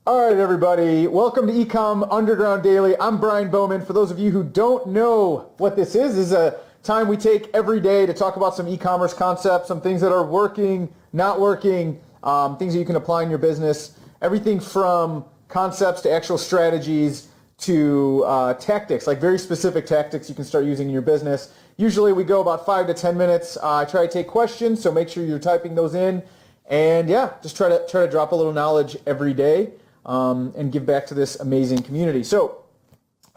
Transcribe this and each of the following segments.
All right, everybody. Welcome to eCom Underground Daily. I'm Brian Bowman. For those of you who don't know what this is a time we take every day to talk about some e-commerce concepts, some things that are working, not working, things that you can apply in your business. Everything from concepts to actual strategies to tactics, like very specific tactics you can start using in your business. Usually we go about 5 to 10 minutes. I try to take questions, so make sure you're typing those in. And yeah, just try to drop a little knowledge every day. And give back to this amazing community. So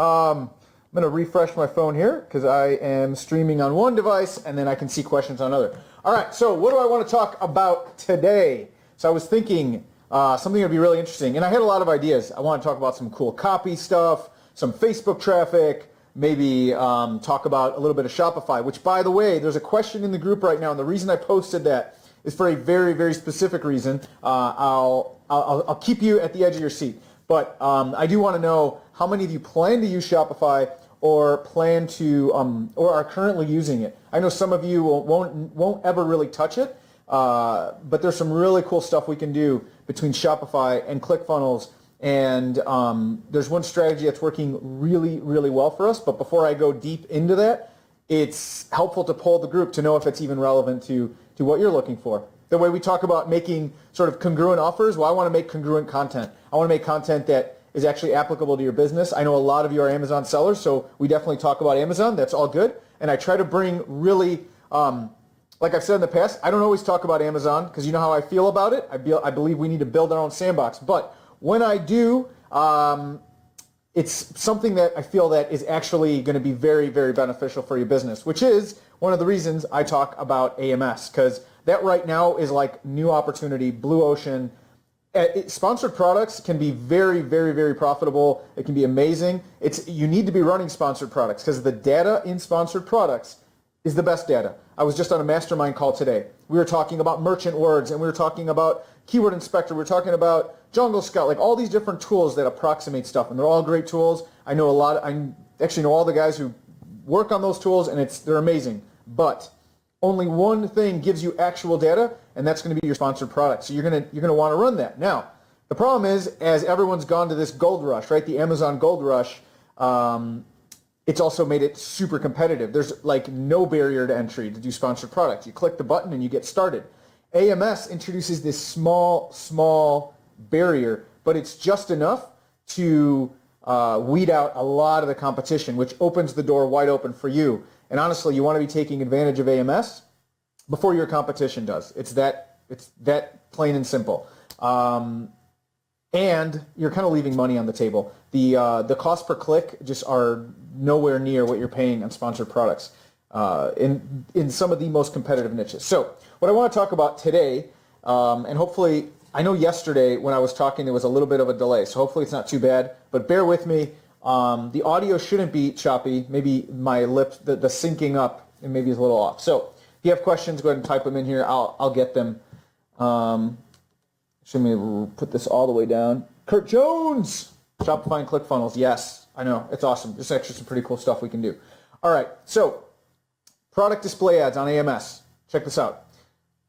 I'm going to refresh my phone here because I am streaming on one device and then I can see questions on other. All right, so what do I want to talk about today? So I was thinking something that would be really interesting, and I had a lot of ideas. I want to talk about some cool copy stuff, some Facebook traffic, maybe talk about a little bit of Shopify, which, by the way, there's a question in the group right now, and the reason I posted that is for a very, very specific reason. I'll keep you at the edge of your seat. But I do want to know how many of you plan to use Shopify or plan to or are currently using it. I know some of you won't ever really touch it, but there's some really cool stuff we can do between Shopify and ClickFunnels. And there's one strategy that's working really, really well for us. But before I go deep into that, it's helpful to poll the group to know if it's even relevant to what you're looking for. The way we talk about making sort of congruent offers, well, I want to make congruent content. I want to make content that is actually applicable to your business. I know a lot of you are Amazon sellers, so we definitely talk about Amazon. That's all good. And I try to bring really, like I've said in the past, I don't always talk about Amazon because you know how I feel about it. I believe we need to build our own sandbox. But when I do, it's something that I feel that is actually going to be very, very beneficial for your business, which is one of the reasons I talk about AMS, because that right now is like new opportunity, blue ocean. Sponsored products can be very, very, very profitable. It can be amazing. You need to be running sponsored products because the data in sponsored products is the best data. I was just on a mastermind call today. We were talking about merchant words, and we were talking about Keyword Inspector. We were talking about Jungle Scout, like all these different tools that approximate stuff, and they're all great tools. I actually know all the guys who work on those tools, and they're amazing. But only one thing gives you actual data, and that's going to be your sponsored product. So you're going to want to run that. Now, the problem is, as everyone's gone to this gold rush, right? The Amazon gold rush. It's also made it super competitive. There's like no barrier to entry to do sponsored products. You click the button and you get started. AMS introduces this small barrier, but it's just enough to weed out a lot of the competition, which opens the door wide open for you. And honestly, you want to be taking advantage of AMS before your competition does. It's that plain and simple. And you're kind of leaving money on the table. The cost per click just are nowhere near what you're paying on sponsored products in some of the most competitive niches. So what I want to talk about today, and hopefully, I know yesterday when I was talking there was a little bit of a delay, so hopefully it's not too bad, but bear with me. The audio shouldn't be choppy. Maybe my lips, the syncing up, and maybe is a little off. So if you have questions, go ahead and type them in here. I'll get them. Should we put this all the way down? Kurt Jones, Shopify and ClickFunnels. Yes, I know. It's awesome. There's actually some pretty cool stuff we can do. All right, so product display ads on AMS. Check this out.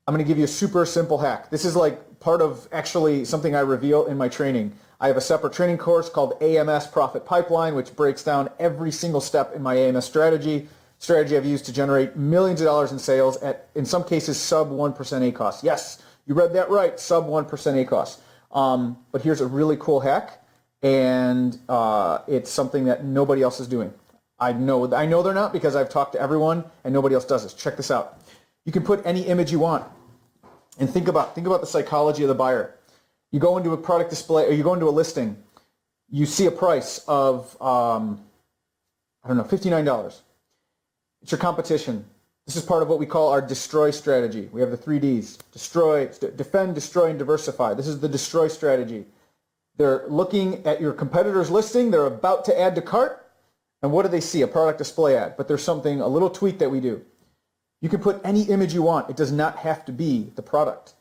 I'm going to give you a super simple hack. This is like part of actually something I reveal in my training. I have a separate training course called AMS Profit Pipeline, which breaks down every single step in my AMS strategy I've used to generate millions of dollars in sales at, in some cases, sub 1% ACoS. Yes, you read that right, sub 1% ACoS. But here's a really cool hack, and it's something that nobody else is doing. I know they're not because I've talked to everyone, and nobody else does this. Check this out. You can put any image you want, and think about the psychology of the buyer. You go into a product display, or you go into a listing, you see a price of, $59. It's your competition. This is part of what we call our destroy strategy. We have the 3 Ds. Destroy, defend, destroy, and diversify. This is the destroy strategy. They're looking at your competitor's listing. They're about to add to cart. And what do they see? A product display ad. But there's something, a little tweak that we do. You can put any image you want. It does not have to be the product.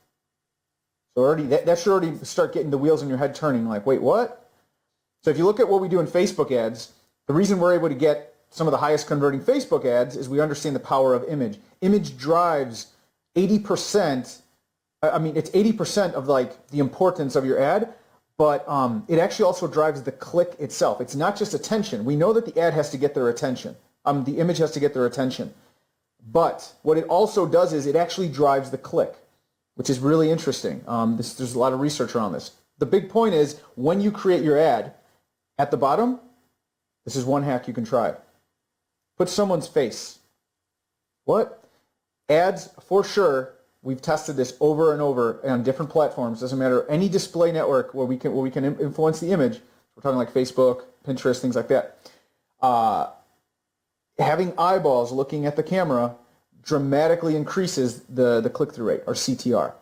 So that should already start getting the wheels in your head turning, like, wait, what? So if you look at what we do in Facebook ads, the reason we're able to get some of the highest converting Facebook ads is we understand the power of image. Image drives 80%, it's 80% of like the importance of your ad, but it actually also drives the click itself. It's not just attention. We know that the ad has to get their attention. The image has to get their attention. But what it also does is it actually drives the click, which is really interesting. There's a lot of research around this. The big point is when you create your ad, at the bottom, this is one hack you can try. Put someone's face. What? Ads, for sure, we've tested this over and over on different platforms. Doesn't matter, any display network where we can influence the image. We're talking like Facebook, Pinterest, things like that. Having eyeballs looking at the camera dramatically increases the click-through rate, or CTR.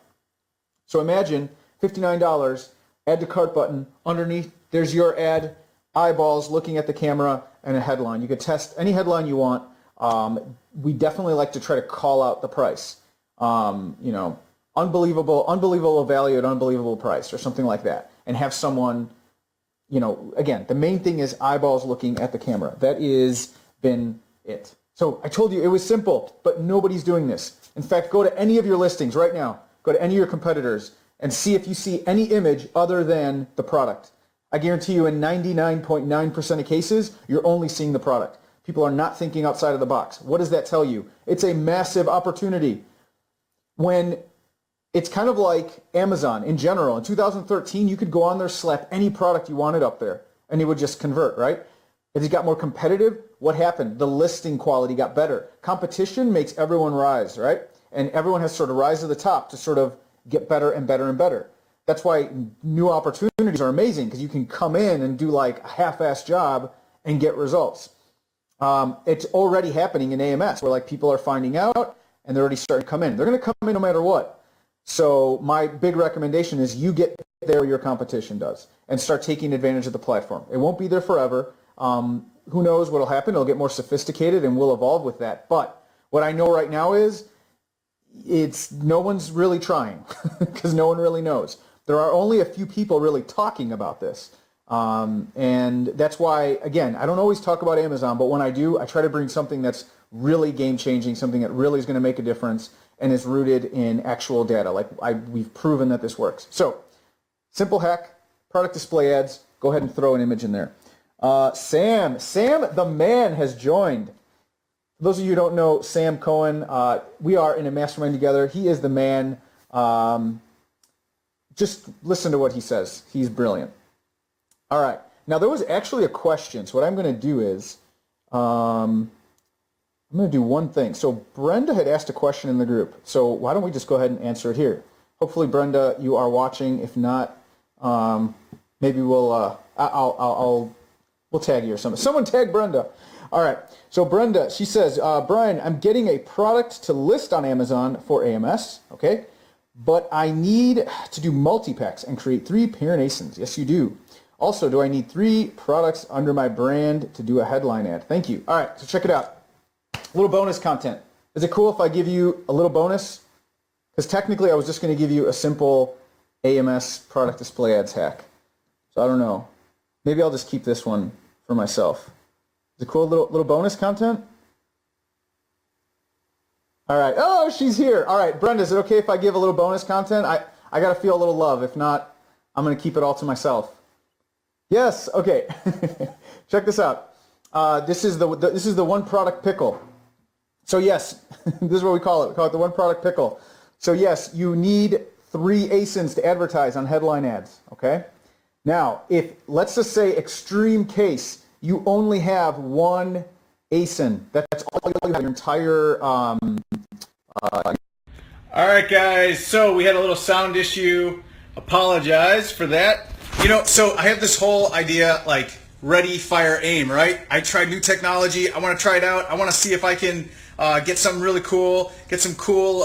So imagine $59, add to cart button, underneath there's your ad, eyeballs looking at the camera, and a headline. You could test any headline you want. We definitely like to try to call out the price. Unbelievable value at unbelievable price, or something like that, and have someone, again, the main thing is eyeballs looking at the camera. That is been it. So I told you it was simple, but nobody's doing this. In fact, go to any of your listings right now, go to any of your competitors, and see if you see any image other than the product. I guarantee you in 99.9% of cases, you're only seeing the product. People are not thinking outside of the box. What does that tell you? It's a massive opportunity. When it's kind of like Amazon in general. In 2013, you could go on there, slap any product you wanted up there, and it would just convert, right? As it got more competitive, what happened? The listing quality got better. Competition makes everyone rise, right? And everyone has to sort of rise to the top to sort of get better and better and better. That's why new opportunities are amazing, because you can come in and do like a half-assed job and get results. It's already happening in AMS, where like people are finding out and they're already starting to come in. They're going to come in no matter what. So my big recommendation is you get there where your competition does and start taking advantage of the platform. It won't be there forever. Who knows what will happen? It'll get more sophisticated and we'll evolve with that. But what I know right now is no one's really trying because no one really knows. There are only a few people really talking about this. And that's why, again, I don't always talk about Amazon, but when I do, I try to bring something that's really game-changing, something that really is going to make a difference and is rooted in actual data. We've proven that this works. So, simple hack, product display ads. Go ahead and throw an image in there. Sam the man has joined. For those of you who don't know Sam Cohen, we are in a mastermind together. He is the man. Just listen to what he says. He's brilliant. All right. Now, there was actually a question. So what I'm going to do is I'm going to do one thing. So Brenda had asked a question in the group. So why don't we just go ahead and answer it here? Hopefully, Brenda, you are watching. If not, maybe we'll tag you or something. Someone tag Brenda. All right. So Brenda, she says, Brian, I'm getting a product to list on Amazon for AMS. Okay. But I need to do multi-packs and create 3 parent ASINs. Yes, you do. Also, do I need 3 products under my brand to do a headline ad? Thank you. All right, so check it out. A little bonus content. Is it cool if I give you a little bonus? Because technically, I was just going to give you a simple AMS product display ads hack. So I don't know. Maybe I'll just keep this one for myself. Is it cool, little bonus content? All right. Oh, she's here. All right, Brenda, is it okay if I give a little bonus content? I got to feel a little love. If not, I'm going to keep it all to myself. Yes. Okay. Check this out. This is the one product pickle. So yes, this is what we call it. We call it the one product pickle. So yes, you need 3 ASINs to advertise on headline ads. Okay. Now, if let's just say extreme case, you only have 1 ASIN. That's all you have your entire. All right, guys. So we had a little sound issue. Apologize for that. So I have this whole idea, like ready, fire, aim, right? I tried new technology. I want to try it out. I want to see if I can get something really cool, get some cool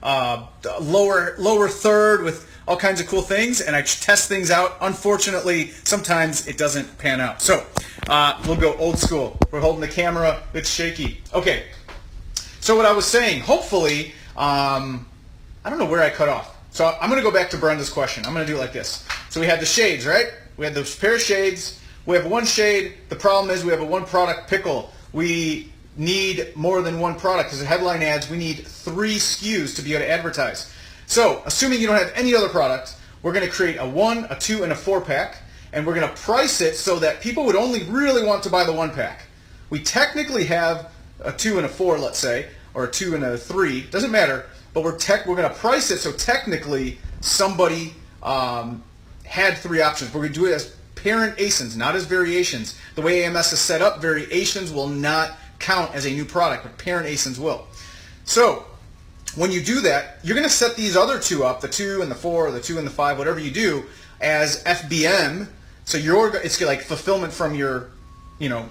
lower third with all kinds of cool things, and I test things out. Unfortunately, sometimes it doesn't pan out. So we'll go old school. We're holding the camera. It's shaky. Okay. So what I was saying, hopefully, I don't know where I cut off. So I'm going to go back to Brenda's question. I'm going to do it like this. So we had the shades, right? We had those pair of shades. We have 1 shade. The problem is we have a 1 product pickle. We need more than 1 product because in headline ads, we need 3 SKUs to be able to advertise. So assuming you don't have any other product, we're going to create a 1, a 2, and a 4-pack, and we're going to price it so that people would only really want to buy the 1-pack. We technically have a 2 and a 4, let's say, or a 2 and a 3, doesn't matter, but we're going to price it so technically somebody had 3 options. We're going to do it as parent ASINs, not as variations. The way AMS is set up, variations will not count as a new product, but parent ASINs will. So when you do that, you're going to set these other 2 up, the 2 and the 4, or the 2 and the 5, whatever you do, as FBM. So it's like fulfillment from your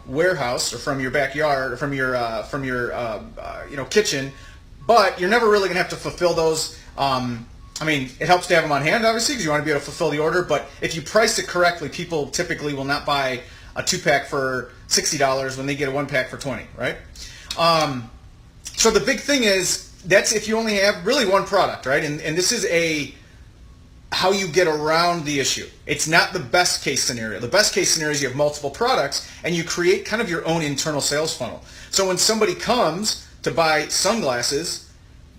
warehouse or from your backyard or from your kitchen, but you're never really going to have to fulfill those. I mean, it helps to have them on hand, obviously, because you want to be able to fulfill the order, but if you price it correctly, people typically will not buy a 2-pack for $60 when they get a 1-pack for $20, right? So the big thing is, that's if you only have really one product, right? And this is how you get around the issue. It's not the best case scenario. The best case scenario is you have multiple products and you create kind of your own internal sales funnel. So when somebody comes to buy sunglasses,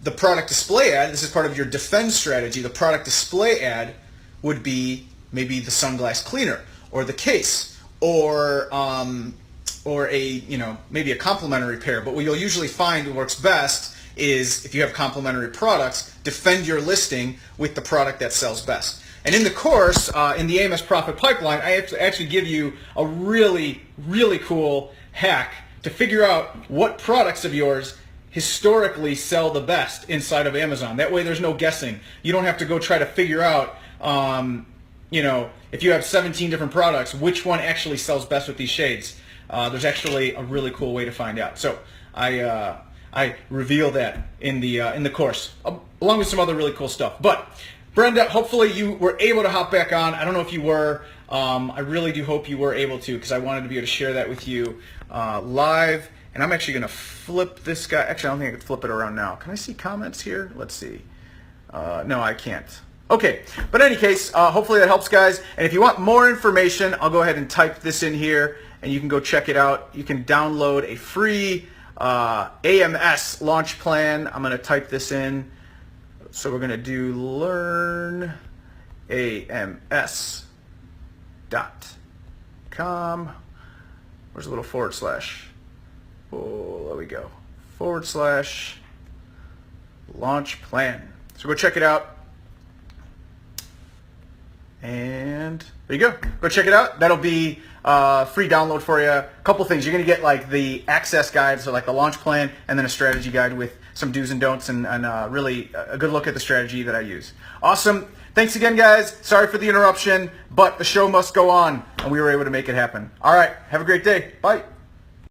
the product display ad, this is part of your defend strategy, the product display ad would be maybe the sunglass cleaner or the case or maybe a complementary pair. But what you'll usually find works best is if you have complementary products, defend your listing with the product that sells best. And in the course, in the AMS Profit Pipeline, I actually give you a really, really cool hack to figure out what products of yours historically sell the best inside of Amazon. That way there's no guessing. You don't have to go try to figure out, if you have 17 different products, which one actually sells best with these shades. There's actually a really cool way to find out. So I reveal that in the course, along with some other really cool stuff. But Brenda, hopefully you were able to hop back on. I don't know if you were. I really do hope you were able to, because I wanted to be able to share that with you live. And I'm actually going to flip this guy. Actually, I don't think I can flip it around now. Can I see comments here? Let's see. No, I can't. Okay, but in any case, hopefully that helps, guys. And if you want more information, I'll go ahead and type this in here, and you can go check it out. You can download a free AMS launch plan. I'm going to type this in. So we're going to do learnams.com. Where's a little forward slash? Oh, there we go. / launch plan. So go check it out. And there you go. Go check it out. That'll be free download for you. A couple things. You're going to get like the access guide, so like the launch plan, and then a strategy guide with some do's and don'ts and really a good look at the strategy that I use. Awesome. Thanks again, guys. Sorry for the interruption, but the show must go on, and we were able to make it happen. All right. Have a great day. Bye.